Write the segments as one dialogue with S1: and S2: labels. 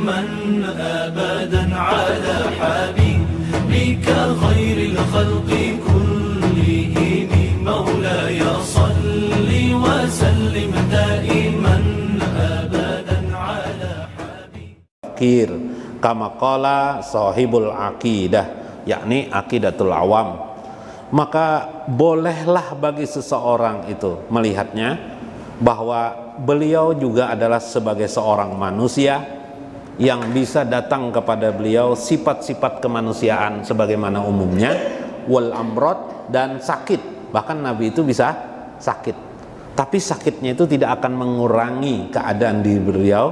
S1: دائما أبدا على حبيبك خير الخلق كلهم مولاي صل وسلم دائما أبدا على
S2: حبيبك kama qala sahibul aqidah, yakni aqidatul awam. Maka bolehlah bagi seseorang itu melihatnya bahwa beliau juga adalah sebagai seorang manusia yang bisa datang kepada beliau sifat-sifat kemanusiaan sebagaimana umumnya, wal amrod, dan sakit. Bahkan Nabi itu bisa sakit, tapi sakitnya itu tidak akan mengurangi keadaan diri beliau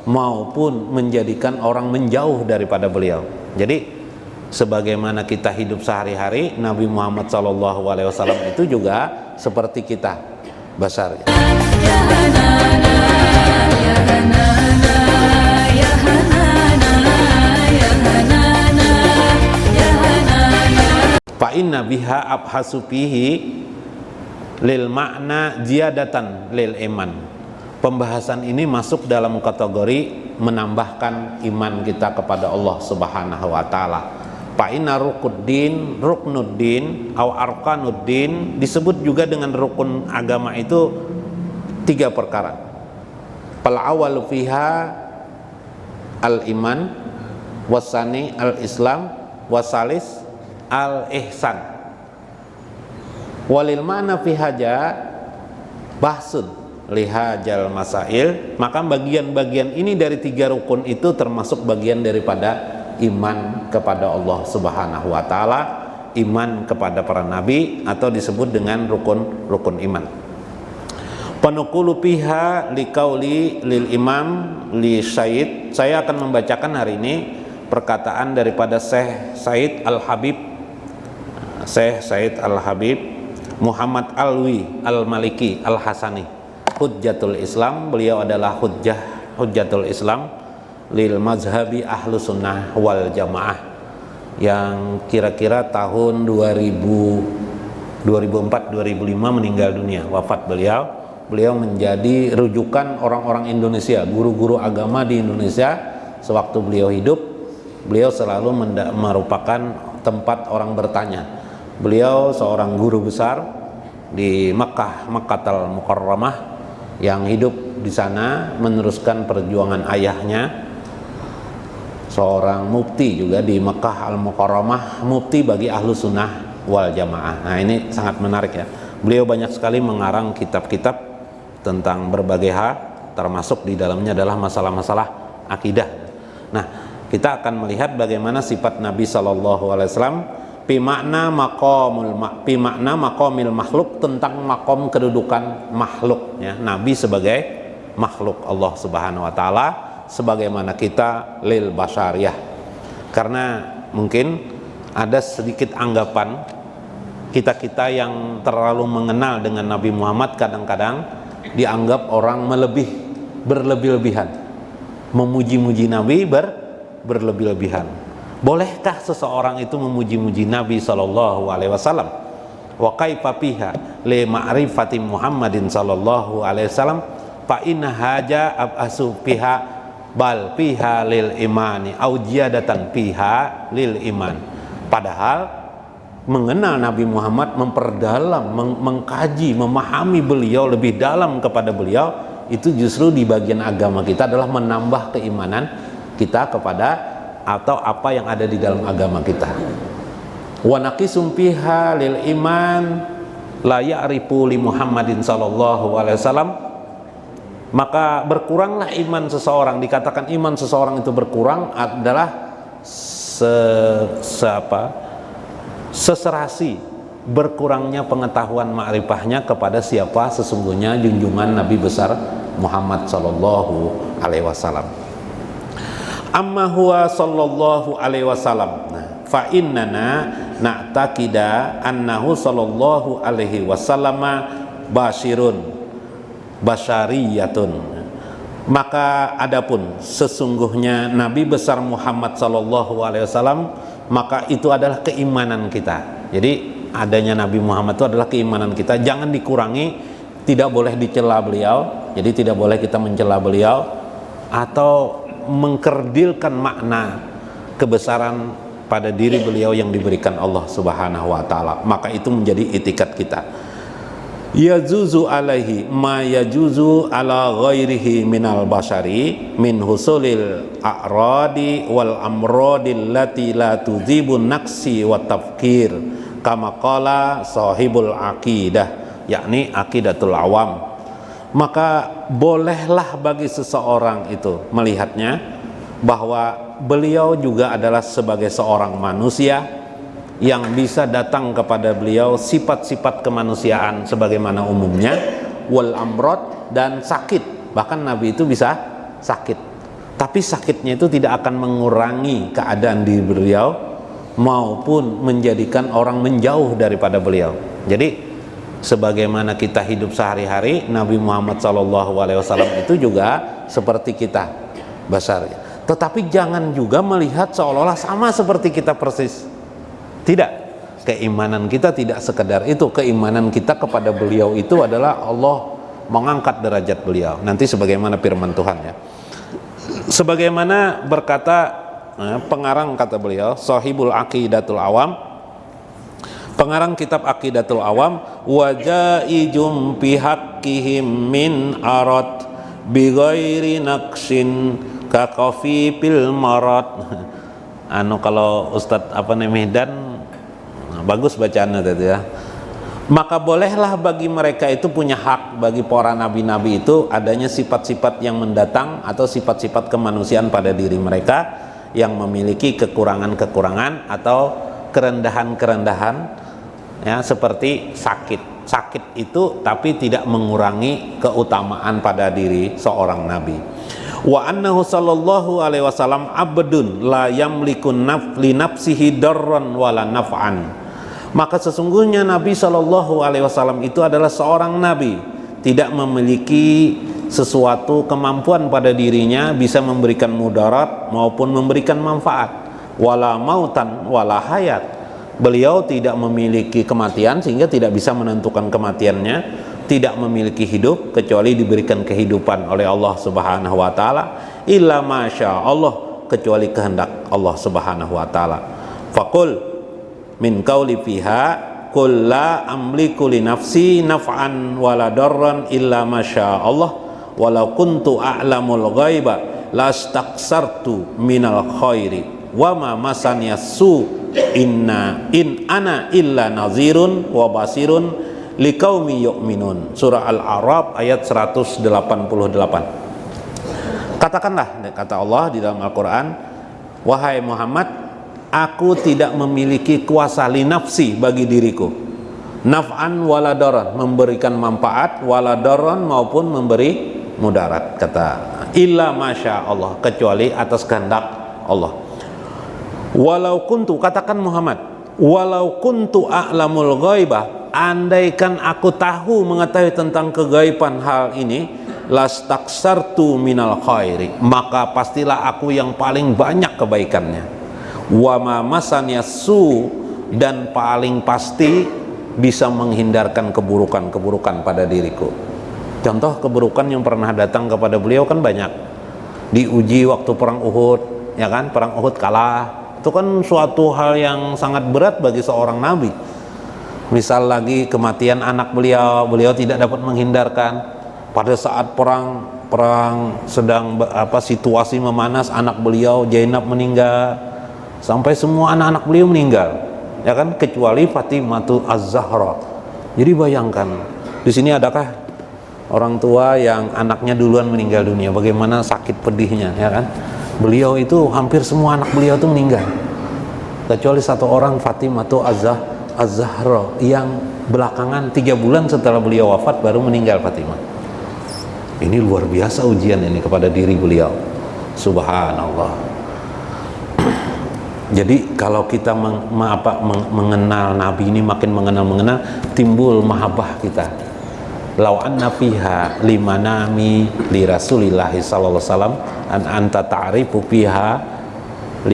S2: maupun menjadikan orang menjauh daripada beliau. Jadi sebagaimana kita hidup sehari-hari, Nabi Muhammad SAW itu juga seperti kita, basar. Fa inna biha abhasu fihi lil makna ziyadatan lil iman. Pembahasan ini masuk dalam kategori menambahkan iman kita kepada Allah Subhanahu wa taala. Fa inna ruknuddin atau arkanuddin disebut juga dengan rukun agama itu 3 perkara. Fal awwalu fiha al iman, wasani al islam, wasalis al ihsan. Walil mana fi haja bahsun lihajal masail. Maka bagian-bagian ini dari 3 rukun itu termasuk bagian daripada iman kepada Allah Subhanahu wa taala, iman kepada para nabi, atau disebut dengan rukun iman. Panukulu piha liqauli lil imam li Syed. Saya akan membacakan hari ini perkataan daripada Syekh Said Al-Habib, Syekh Said Al-Habib Muhammad Alwi Al-Maliki Al-Hasani, Hujjatul Islam. Beliau adalah Hujjatul Islam lil mazhabi ahlu sunnah wal jamaah, yang kira-kira tahun 2004-2005 meninggal dunia, wafat beliau. Beliau menjadi rujukan orang-orang Indonesia, guru-guru agama di Indonesia sewaktu beliau hidup. Beliau selalu merupakan tempat orang bertanya. Beliau seorang guru besar di Mekkatul Mukarramah yang hidup di sana meneruskan perjuangan ayahnya, seorang mufti juga di Mekkah Al-Mukarramah, mufti bagi ahlu sunnah wal jamaah. Nah, ini sangat menarik ya. Beliau banyak sekali mengarang kitab-kitab tentang berbagai hal, termasuk di dalamnya adalah masalah-masalah akidah. Nah, kita akan melihat bagaimana sifat Nabi SAW pi makna maqamil makhluk, tentang makom kedudukan makhluk ya. Nabi sebagai makhluk Allah Subhanahu wa taala, sebagaimana kita lil basyariyah. Karena mungkin ada sedikit anggapan kita-kita yang terlalu mengenal dengan Nabi Muhammad kadang-kadang dianggap orang berlebih-lebihan, memuji-muji Nabi berlebih-lebihan. Bolehkah seseorang itu memuji-muji Nabi sallallahu alaihi wasallam? Wa kaifa fiha li ma'rifati Muhammadin sallallahu alaihi wasallam fa inna haja abasu fiha bal fiha lil imani au ziyadatan fiha lil iman. Padahal mengenal Nabi Muhammad, memperdalam, mengkaji, memahami beliau lebih dalam kepada beliau, itu justru di bagian agama kita adalah menambah keimanan kita kepada atau apa yang ada di dalam agama kita. Wa naqisum fiha lil iman la ya'rifu li Muhammadin sallallahu alaihi wasallam. Maka berkuranglah iman seseorang. Dikatakan iman seseorang itu berkurang adalah seserasi berkurangnya pengetahuan ma'rifahnya kepada siapa sesungguhnya junjungan Nabi besar Muhammad sallallahu alaihi wasallam. Amma huwa sallallahu alaihi wasallam. Fa innana na'taqida annahu sallallahu alaihi wasallam basyariyatun. Maka adapun sesungguhnya Nabi besar Muhammad sallallahu alaihi wasallam, maka itu adalah keimanan kita. Jadi adanya Nabi Muhammad itu adalah keimanan kita, jangan dikurangi, tidak boleh dicela beliau. Jadi tidak boleh kita mencela beliau atau mengkerdilkan makna kebesaran pada diri beliau yang diberikan Allah Subhanahu wa taala, maka itu menjadi itikat kita. Yajuzu alaihi ma yajuzu ala ghairihi minal bashari min husulil a'radi wal amradil lati la tudhibun naqsi wa tafkir, kama qala sahibul aqidah, yakni aqidatul awam. Maka bolehlah bagi seseorang itu melihatnya bahwa beliau juga adalah sebagai seorang manusia yang bisa datang kepada beliau sifat-sifat kemanusiaan sebagaimana umumnya, wal amrod, dan sakit. Bahkan Nabi itu bisa sakit, tapi sakitnya itu tidak akan mengurangi keadaan diri beliau maupun menjadikan orang menjauh daripada beliau. Jadi sebagaimana kita hidup sehari-hari, Nabi Muhammad SAW itu juga seperti kita, basar. Tetapi jangan juga melihat seolah-olah sama seperti kita persis. Tidak, keimanan kita tidak sekedar itu. Keimanan kita kepada beliau itu adalah Allah mengangkat derajat beliau. Nanti sebagaimana firman Tuhan ya. Sebagaimana berkata pengarang, kata beliau, Sahibul Aqidatul Awam, pengarang kitab Aqidatul Awam, wajaijum bihaqqihim min arad bighairi naqsin kakafifil marad. Kalau Ustadz Mihdan bagus bacaannya tadi ya. Maka bolehlah bagi mereka itu punya hak, bagi para nabi-nabi itu adanya sifat-sifat yang mendatang atau sifat-sifat kemanusiaan pada diri mereka yang memiliki kekurangan-kekurangan atau kerendahan-kerendahan ya, seperti sakit. Sakit itu tapi tidak mengurangi keutamaan pada diri seorang nabi. Wa annahu sallallahu alaihi wasallam abdun la yamliku li nafsihi darran wala naf'an. Maka sesungguhnya Nabi sallallahu alaihi wasallam itu adalah seorang nabi, tidak memiliki sesuatu kemampuan pada dirinya bisa memberikan mudarat maupun memberikan manfaat, wala mautan wala hayat. Beliau tidak memiliki kematian sehingga tidak bisa menentukan kematiannya, tidak memiliki hidup kecuali diberikan kehidupan oleh Allah Subhanahu wa taala, illa masya Allah, kecuali kehendak Allah Subhanahu wa taala. Faqul min qauli fiha qul la amliku li nafsi naf'an wala darran illa masya Allah walau kuntu a'lamul ghaiba lastaksartu minal khairi wa ma masaniyasu in ana illa nazirun wa basirun liqaumi yu'minun. Surah Al-A'raf ayat 188. Katakanlah, kata Allah di dalam Al-Quran, wahai Muhammad, aku tidak memiliki kuasa li nafsi bagi diriku, naf'an wala daran, memberikan manfaat, wala daran maupun memberi mudarat, kata illa masya Allah, kecuali atas kehendak Allah. Walau kuntu, katakan Muhammad, walau kuntu a'lamul ghaibah, andaikan aku tahu mengetahui tentang kegaiban hal ini, lastaksartu minal khairi, maka pastilah aku yang paling banyak kebaikannya. Wa ma masaniyasu, dan paling pasti bisa menghindarkan keburukan-keburukan pada diriku. Contoh keburukan yang pernah datang kepada beliau kan banyak. Diuji waktu perang Uhud, ya kan, perang Uhud kalah. Itu kan suatu hal yang sangat berat bagi seorang nabi. Misal lagi kematian anak beliau, beliau tidak dapat menghindarkan. Pada saat perang sedang situasi memanas, anak beliau Zainab meninggal, sampai semua anak-anak beliau meninggal, ya kan, kecuali Fatimatu Az-Zahra. Jadi bayangkan, di sini adakah orang tua yang anaknya duluan meninggal dunia, bagaimana sakit pedihnya, ya kan? Beliau itu hampir semua anak beliau itu meninggal, kecuali satu orang, Fatimatu Az-Zahra, yang belakangan 3 bulan setelah beliau wafat baru meninggal Fatimah. Ini luar biasa ujian ini kepada diri beliau. Subhanallah. Jadi kalau kita mengenal Nabi ini, makin mengenal, timbul mahabbah kita. Lau anna fiha limanami li Rasulillahi sallallahu alaihi wasallam an anta ta'rifu fiha